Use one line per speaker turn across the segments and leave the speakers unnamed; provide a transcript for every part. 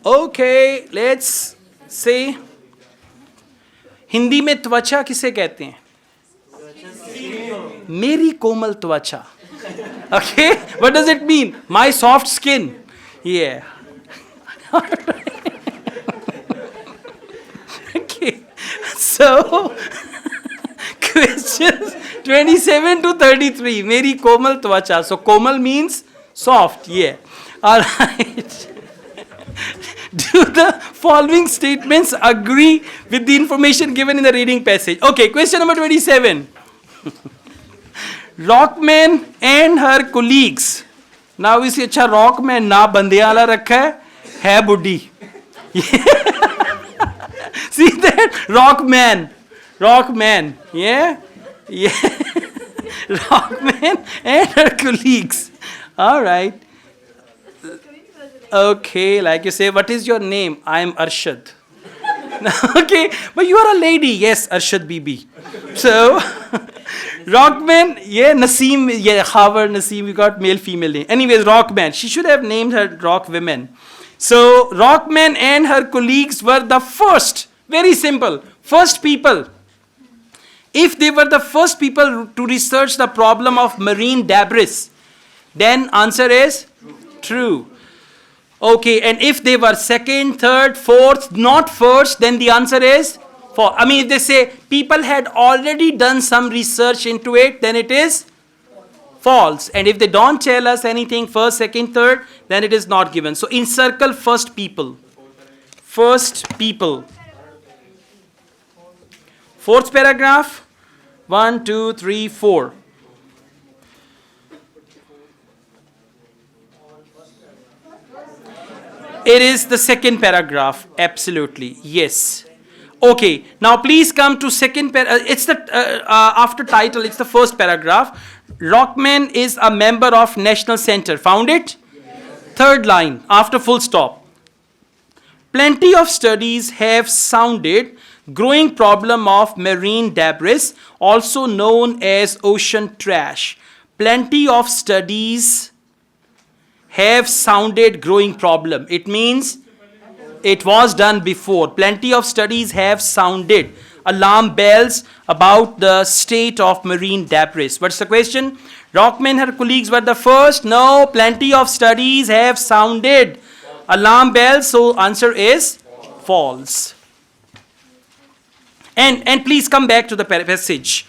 Okay, let's say Hindi में त्वचा किसे कहते हैं? मेरी कोमल त्वचा. Okay, what does it mean? My soft skin. Yeah. Okay, so questions 27 to 33. मेरी कोमल त्वचा. So Komal means soft. Yeah. All right. Do the following statements agree with the information given in the reading passage? Okay, question number 27. Rockman and her colleagues. Now इसे अच्छा Rockman ना बंदे वाला रखा है बुड्ढी. See that? Rockman. Yeah. Rockman and her colleagues. All right. Okay, like you say, what is your name? I am Arshad. Okay, but you are a lady. Yes, Arshad Bibi. So, Rockman, yeah, Naseem, yeah, Howard, Naseem, you got male, female name. Anyways, Rockman, she should have named her Rock Women. So, Rockman and her colleagues were the first, very simple, first people. If they were the first people to research the problem of marine debris, then answer is true. Okay, and if they were second, third, fourth, not first, then the answer is false. I mean, if they say people had already done some research into it, then it is false. And if they don't tell us anything first, second, third, then it is not given. So encircle first people. First people. Fourth paragraph. 1, 2, 3, 4. It is the second paragraph, absolutely, yes. Okay, now please come to second it's the, after title, it's the first paragraph. Rockman is a member of National Center, found it? Yes. Third line, after full stop. Plenty of studies have sounded growing problem of marine debris, also known as ocean trash. Plenty of studies have sounded growing problem. It means it was done before. Plenty of studies have sounded alarm bells about the state of marine debris. What's the question? Rockman and her colleagues were the first. No, plenty of studies have sounded alarm bells. So answer is false. And please come back to the passage.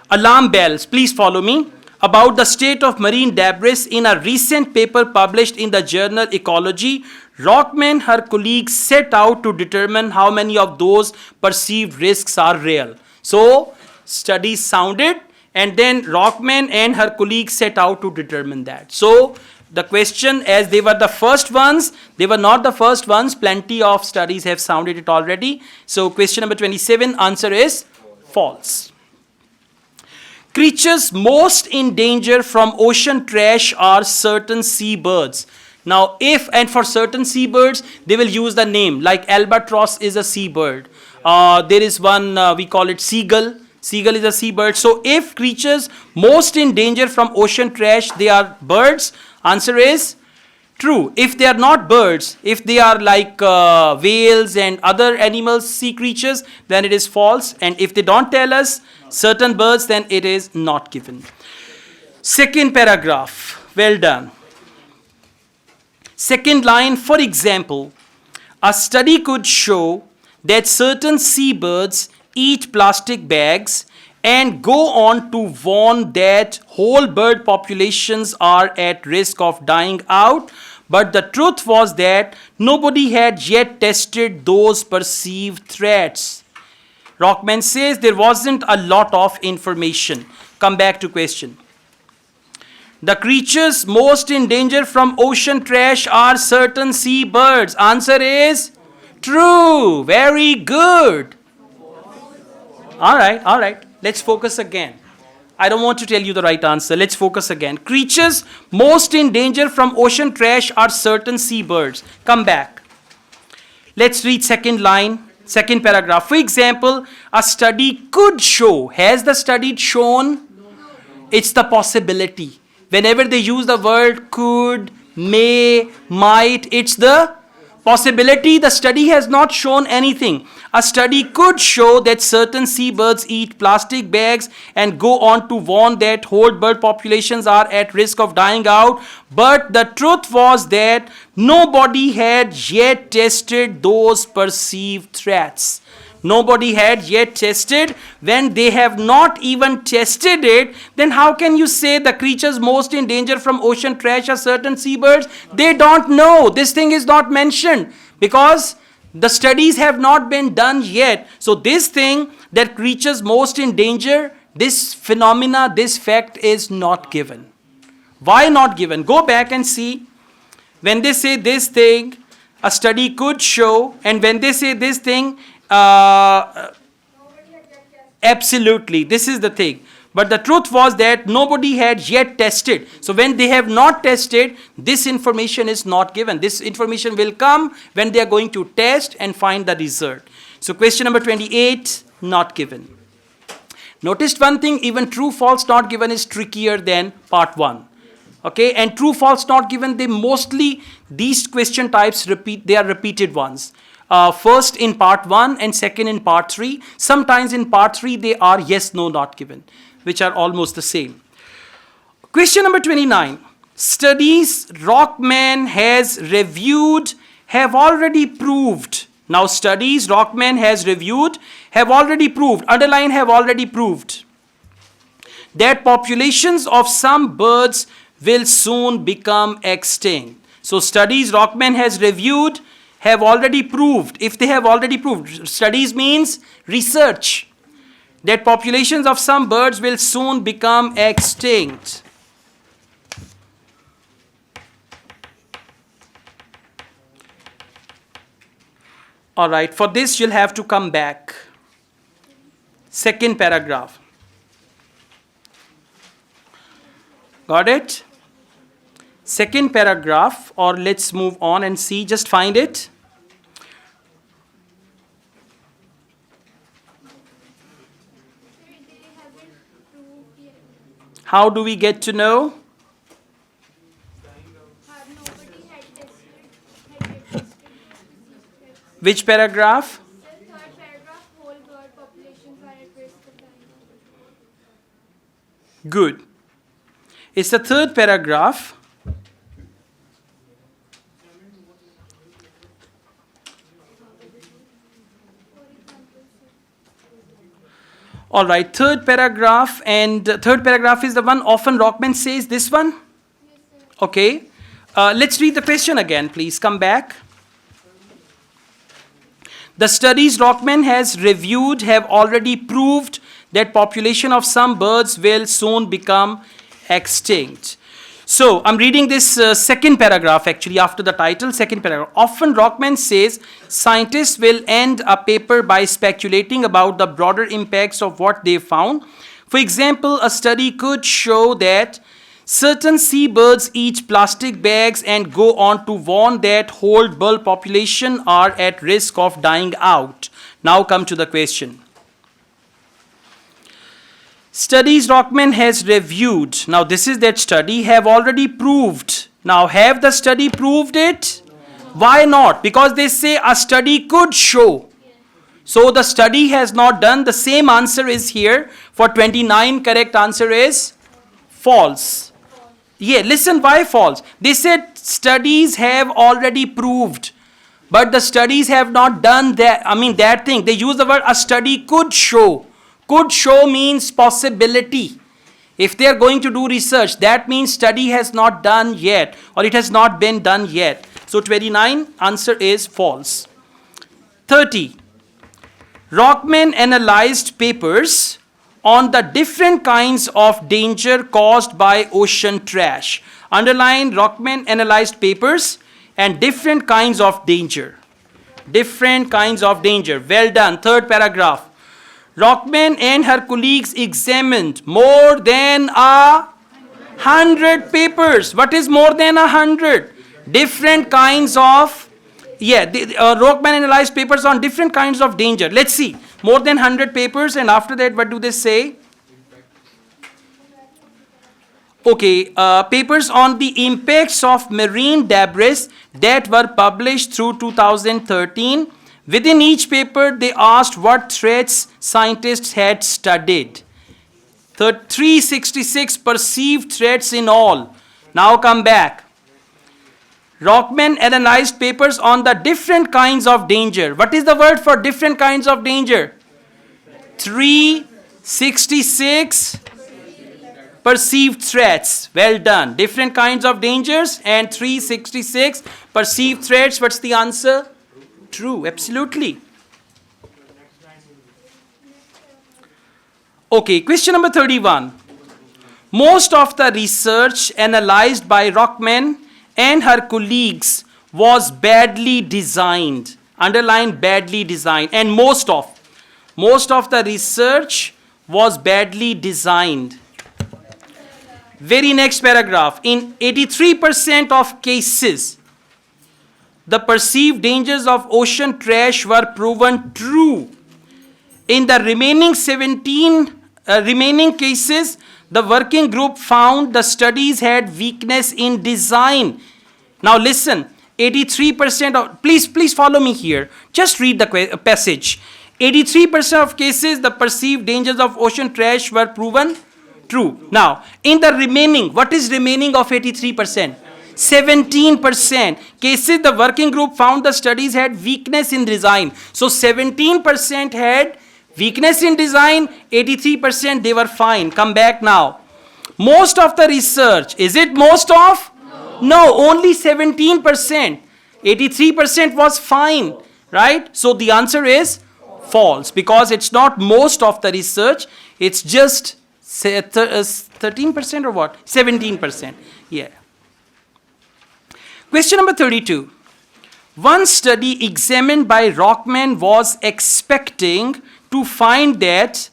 Alarm bells, please follow me. About the state of marine debris in a recent paper published in the journal Ecology, Rockman and her colleagues set out to determine how many of those perceived risks are real. So, studies sounded, and then Rockman and her colleagues set out to determine that. So, the question, as they were the first ones, they were not the first ones. Plenty of studies have sounded it already. So, question number 27, answer is false. Creatures most in danger from ocean trash are certain seabirds. Now, if and for certain seabirds, they will use the name. Like albatross is a seabird. There is one, we call it seagull. Seagull is a seabird. So, if creatures most in danger from ocean trash, they are birds, answer is true. If they are not birds, if they are like whales and other animals, sea creatures, then it is false. And if they don't tell us certain birds, then it is not given. Second paragraph, well done. Second line, for example, a study could show that certain seabirds eat plastic bags and go on to warn that whole bird populations are at risk of dying out. But the truth was that nobody had yet tested those perceived threats. Rockman says there wasn't a lot of information. Come back to question. The creatures most in danger from ocean trash are certain seabirds. Answer is true. Very good. All right. Let's focus again. I don't want to tell you the right answer. Let's focus again. Creatures most in danger from ocean trash are certain seabirds. Come back. Let's read second line, second paragraph. For example, a study could show. Has the study shown? It's the possibility. Whenever they use the word could, may, might. It's the possibility. The study has not shown anything. A study could show that certain seabirds eat plastic bags and go on to warn that whole bird populations are at risk of dying out. But the truth was that nobody had yet tested those perceived threats. Nobody had yet tested. When they have not even tested it, then how can you say the creatures most in danger from ocean trash are certain seabirds? They don't know. This thing is not mentioned because the studies have not been done yet. So this thing, that creatures most in danger, this phenomena, this fact is not given. Why not given? Go back and see. When they say this thing, a study could show, and when they say this thing, absolutely, this is the thing. But the truth was that nobody had yet tested. So when they have not tested, this information is not given. This information will come when they are going to test and find the result. So question number 28, not given. Notice one thing, even true, false, not given is trickier than part 1. Okay, and true, false, not given, they mostly, these question types repeat, they are repeated ones. First in part 1 and second in part 3. Sometimes in part 3 they are yes, no, not given, which are almost the same. Question number 29. Studies Rockman has reviewed have already proved. Now studies Rockman has reviewed have already proved, underline have already proved, that populations of some birds will soon become extinct. So studies Rockman has reviewed have already proved. If they have already proved, studies means research, that populations of some birds will soon become extinct. All right, for this you'll have to come back. Second paragraph. Got it? Second paragraph, or let's move on and see, just find it. How do we get to know? Which paragraph?
The third paragraph, whole bird populations are at risk of dying.
Good. It's the third paragraph. All right, third paragraph, and third paragraph is the one often Rockman says, this one?
Yes, sir.
Okay. Let's read the question again, please. Come back. The studies Rockman has reviewed have already proved that population of some birds will soon become extinct. So I'm reading this second paragraph actually after the title, second paragraph. Often Rockman says scientists will end a paper by speculating about the broader impacts of what they found. For example, a study could show that certain seabirds eat plastic bags and go on to warn that whole bird population are at risk of dying out. Now come to the question. Studies Rockman has reviewed. Now this is that study have already proved. Now have the study proved it? Why not? Because they say a study could show. So the study has not done. The same answer is here. For 29, correct answer is false. Yeah, listen, why false? They said studies have already proved. But the studies have not done that. That thing. They use the word a study could show. Could show means possibility. If they are going to do research, that means study has not done yet, or it has not been done yet. So 29, answer is false. 30. Rockman analyzed papers on the different kinds of danger caused by ocean trash. Underline, Rockman analyzed papers and different kinds of danger. Different kinds of danger. Well done. Third paragraph. Rockman and her colleagues examined more than 100 papers. What is more than 100? Different kinds of, Rockman analyzed papers on different kinds of danger. Let's see. More than 100 papers, and after that, what do they say? Okay, papers on the impacts of marine debris that were published through 2013. Within each paper, they asked what threats scientists had studied. 366 perceived threats in all. Now come back. Rockman analyzed papers on the different kinds of danger. What is the word for different kinds of danger? 366 perceived threats. Well done. Different kinds of dangers and 366 perceived threats. What's the answer? True, absolutely. Okay, question number 31. Most of the research analyzed by Rockman and her colleagues was badly designed. Underline badly designed. And most of the research was badly designed. Very next paragraph. In 83% of cases, the perceived dangers of ocean trash were proven true. In the remaining 17 remaining cases, the working group found the studies had weakness in design. Now listen, 83% of, please follow me here. Just read the passage. 83% of cases, the perceived dangers of ocean trash were proven true. Now, in the remaining, what is remaining of 83%? 17% cases, the working group found the studies had weakness in design. So 17% had weakness in design, 83% they were fine. Come back now. Most of the research, is it most of? No, only 17%. 83% was fine, right? So the answer is false, because it's not most of the research, it's just 13% or what? 17%. Yeah. Question number 32. One study examined by Rockman was expecting to find that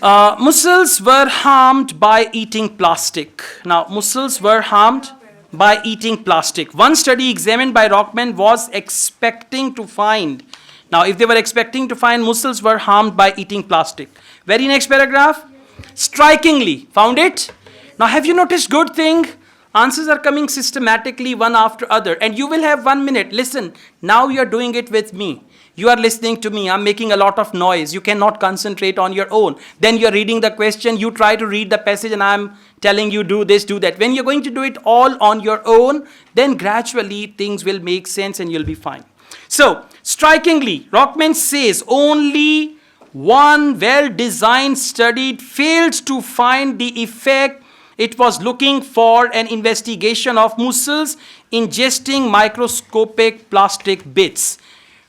mussels were harmed by eating plastic. Now, mussels were harmed by eating plastic. One study examined by Rockman was expecting to find. Now, if they were expecting to find mussels were harmed by eating plastic. Very next paragraph. Strikingly, found it? Now, have you noticed good thing? Answers are coming systematically one after other, and you will have 1 minute. Listen, now you are doing it with me. You are listening to me. I'm making a lot of noise. You cannot concentrate on your own. Then you're reading the question. You try to read the passage and I'm telling you do this, do that. When you're going to do it all on your own, then gradually things will make sense and you'll be fine. So, strikingly, Rockman says only one well-designed study fails to find the effect it was looking for an investigation of mussels ingesting microscopic plastic bits.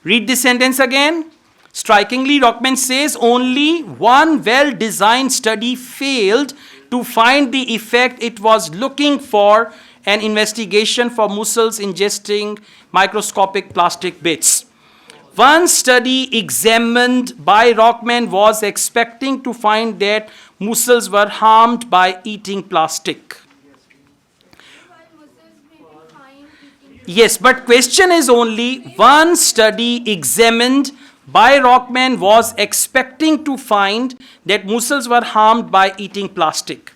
Read this sentence again. Strikingly, Rockman says only one well-designed study failed to find the effect it was looking for an investigation for mussels ingesting microscopic plastic bits. One study examined by Rockman was expecting to find that mussels were harmed by eating plastic. Yes, but question is only one study examined by Rockman was expecting to find that mussels were harmed by eating plastic.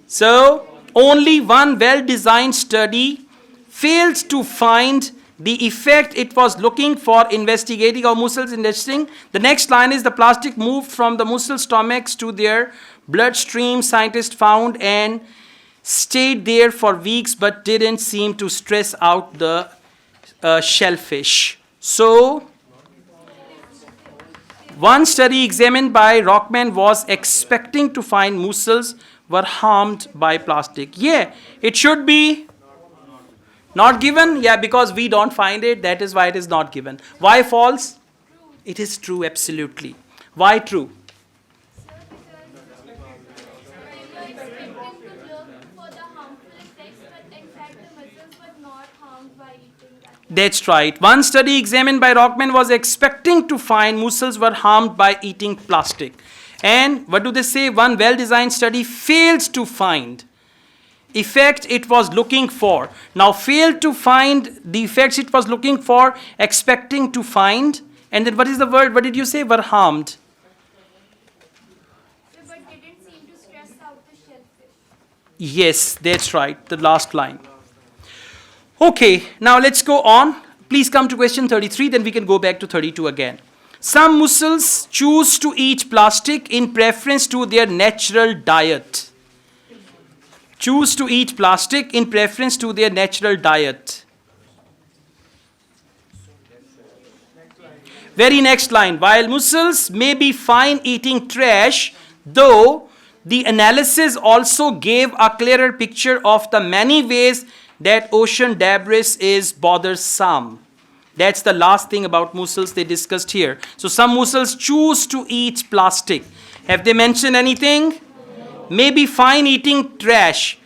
So, only one well-designed study fails to find the effect it was looking for investigating of mussels ingesting. The next line is the plastic moved from the mussel stomachs to their bloodstream. Scientists found and stayed there for weeks but didn't seem to stress out the shellfish. So, one study examined by Rockman was expecting to find mussels were harmed by plastic. Yeah, it should be not given. Yeah, because we don't find it. That is why it is not given. Why false? True. It is true, absolutely. Why true? That's right. One study examined by Rockman was expecting to find mussels were harmed by eating plastic. And what do they say? One well-designed study fails to find effect it was looking for. Now, failed to find the effects it was looking for, expecting to find. And then what is the word? What did you say? Were harmed.
But didn't seem to stress out the shellfish.
Yes, that's right, the last line. Okay, now let's go on. Please come to question 33, then we can go back to 32 again. Some mussels choose to eat plastic in preference to their natural diet. Choose to eat plastic in preference to their natural diet. Very next line. While mussels may be fine eating trash, though the analysis also gave a clearer picture of the many ways that ocean debris is bothersome. That's the last thing about mussels they discussed here. So some mussels choose to eat plastic. Have they mentioned anything? Maybe fine eating trash.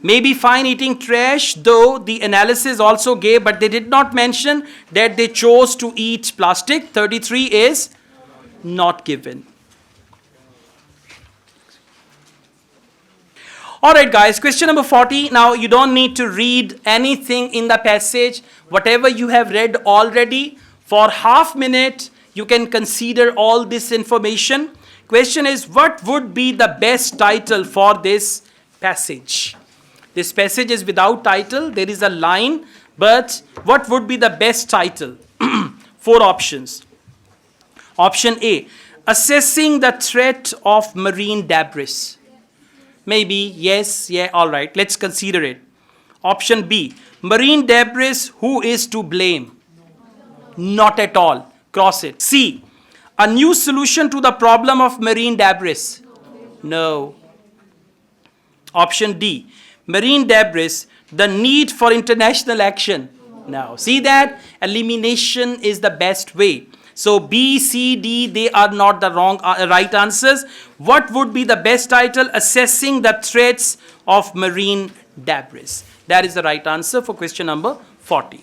Maybe fine eating trash, though the analysis also gave, but they did not mention that they chose to eat plastic. 33 is not given. Alright guys, question number 40. Now you don't need to read anything in the passage. Whatever you have read already, for half minute you can consider all this information. Question is, what would be the best title for this passage? This passage is without title. There is a line, but what would be the best title? 4 options. Option A, assessing the threat of marine debris. Maybe, yes, yeah, all right. Let's consider it. Option B, marine debris, who is to blame? Not at all. Cross it. C, a new solution to the problem of marine debris. No. Option D, marine debris, the need for international action. No. See that? Elimination is the best way. So B, C, D, they are not the right answers. What would be the best title? Assessing the threats of marine debris. That is the right answer for question number 40.